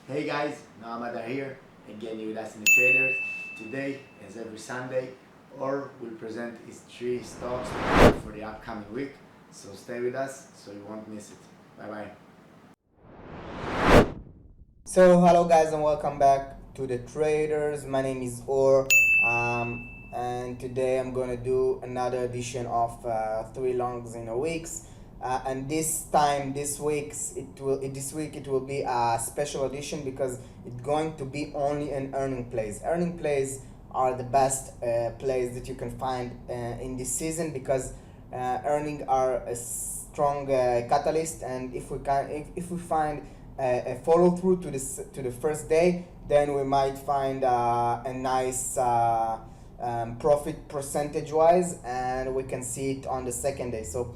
Hey guys, Noamada here, again you with us in the traders. Today, as every Sunday, or we'll present is 3 stocks for the upcoming week. So stay with us so you won't miss it. Bye bye. So hello guys and welcome back to the traders. My name is and today I'm gonna do another edition of 3 longs in a weeks. And this week it will be a special edition because it's going to be only an earning plays. Earning plays are the best plays that you can find in this season because earning are a strong catalyst, and if we find a follow through to the first day, then we might find a nice profit percentage wise, and we can see it on the second day. So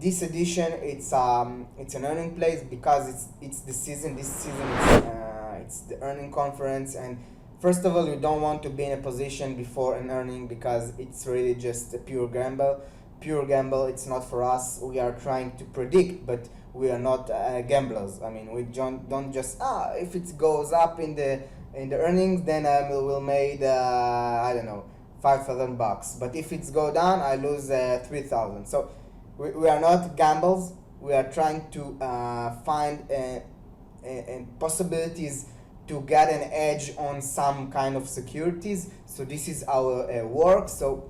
this edition it's an earning place because it's the season. This season it's the earning conference, and first of all, you don't want to be in a position before an earning because it's really just a pure gamble. It's not for us. We are trying to predict, but we are not gamblers. I mean, we don't just if it goes up in the earnings, then we'll made I don't know, $5,000. But if it's go down, I lose 3,000. So we are not gambles. We are trying to find possibilities to get an edge on some kind of securities. So this is our work. So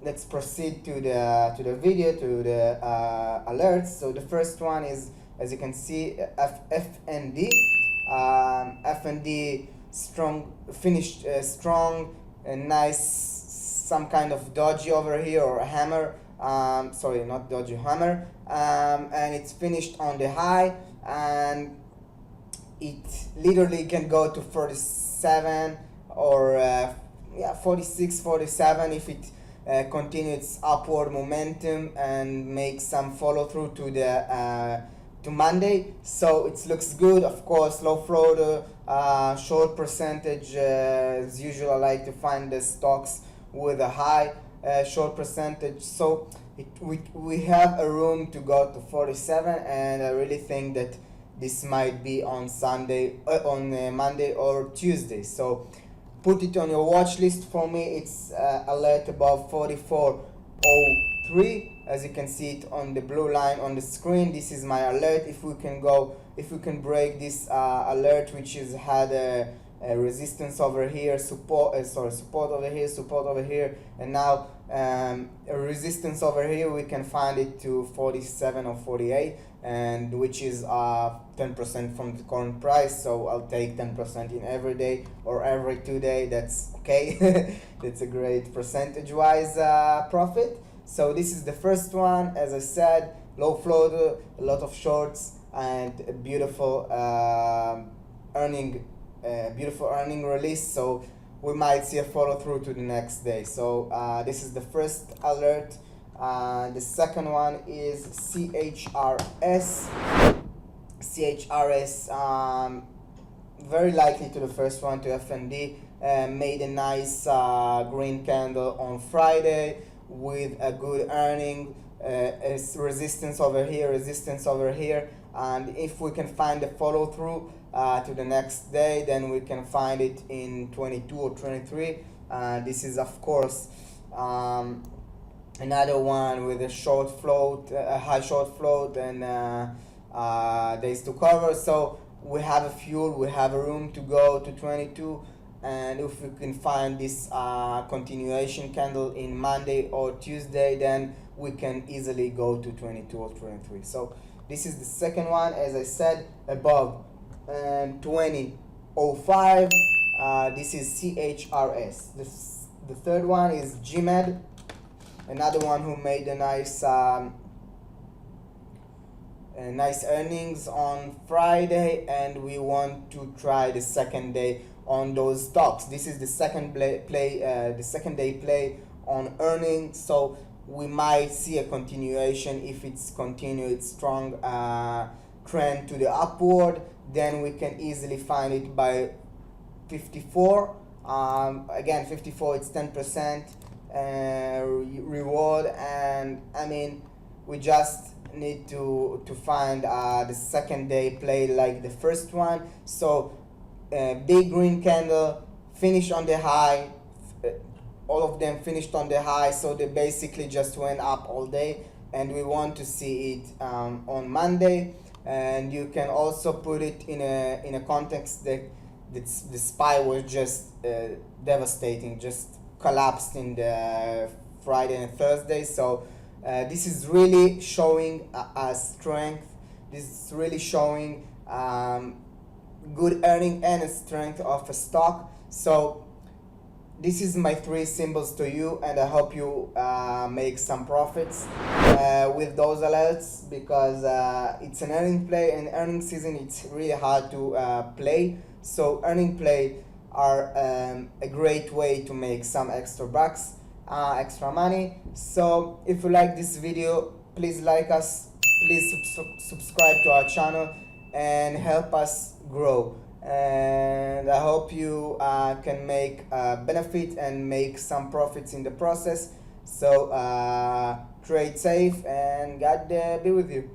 let's proceed to the video, to the alerts. So the first one is, as you can see, FND. FND strong, finished strong, and nice, some kind of dodgy over here, or a hammer. Sorry, not dodgy, hammer. And it's finished on the high, and it literally can go to 47 or 46, 47 if it continue its upward momentum and make some follow through to Monday. So it looks good. Of course, low float, short percentage. As usual, I like to find the stocks with a high short percentage. So we have a room to go to 47, and I really think that this might be on Monday or Tuesday. So put it on your watch list. For me, it's alert above 44.03. As you can see it on the blue line on the screen, this is my alert. If we can break this alert, which has had a resistance over here, support over here, support over here, and now a resistance over here, we can find it to 47 or 48, and which is 10% from the current price. So I'll take 10% in every day or every 2 day. That's okay. That's a great percentage wise profit. So this is the first one. As I said, low float, a lot of shorts, and a beautiful earning release. So we might see a follow through to the next day. So this is the first alert. The second one is CHRS. Very likely to the first one, to FND. Made a nice green candle on Friday with a good earning. Resistance over here, and if we can find the follow through to the next day, then we can find it in 22 or 23. This is of course another one with a short float, a high short float, and days to cover. So we have a room to go to 22, and if we can find this continuation candle in Monday or Tuesday, then we can easily go to 22 or 23. So this is the second one. As I said, above 20.05. This is CHRS. The third one is GMED, another one who made a nice earnings on Friday, and we want to try the second day on those stocks. This is the second day play on earnings. So we might see a continuation. If it's continued strong trend to the upward, then we can easily find it by 54. Again, 54, it's 10% reward, and I mean, we just need to find the second day play like the first one. So big green candle, finish on the high, all of them finished on the high, so they basically just went up all day, and we want to see it on Monday. And you can also put it in a context that the SPY was just devastating, just collapsed in the Friday and Thursday. So this is really showing a strength. This is really showing good earning and a strength of a stock. So this is my 3 symbols to you, and I hope you make some profits with those alerts, because it's an earning play, and earning season it's really hard to play. So earning play are a great way to make some extra bucks, extra money. So if you like this video, please like us, please subscribe to our channel and help us grow. And I hope you can make benefit and make some profits in the process. So trade safe, and God be with you.